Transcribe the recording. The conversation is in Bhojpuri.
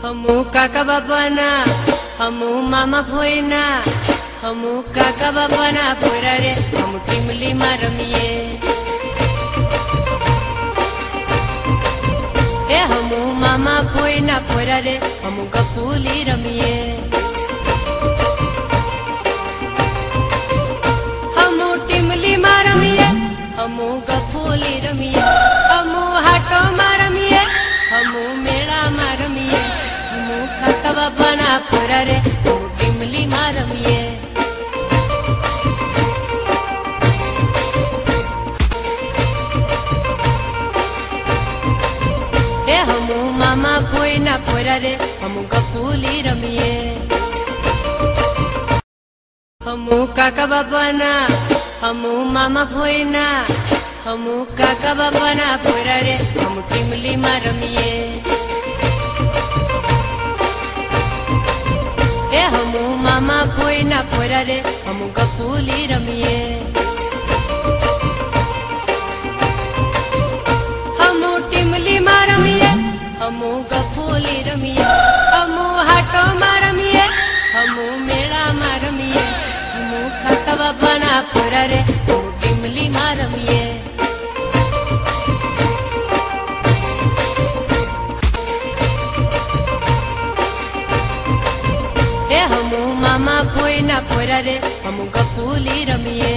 हमू काका बाबाना हमू मामा भोयना हमू काका बाबाना पोरा रे हम टीमली में रमीए ए हमू मामा भोयना पोरा रे हम गफूली रमीए हमू टीमली में रमीए हमू गफूली रमीए हमू हाटो में रमीए हमू मेला में रमीए हमू काका बाबाना पोरा रे हम टीमली में रमीए हमू मामा भोयना पोरा रे हम गफूली रमीए हमू काका बाबाना हमू मामा भोयना हमू काका बाबाना पोरा रे हम टीमली में रमीए ए हमू मामा भोयना पोरा रे हम गफूली रमीए हमू टीमली में रमीए हमू गफूली रमीए हमू हाटो में रमीए हमू मेला में रमीए हमू काका बाबाना पोरा रे हम टीमली में रमीए ए हमू मामा भोयना पोरा रे हम गफूली रमीए।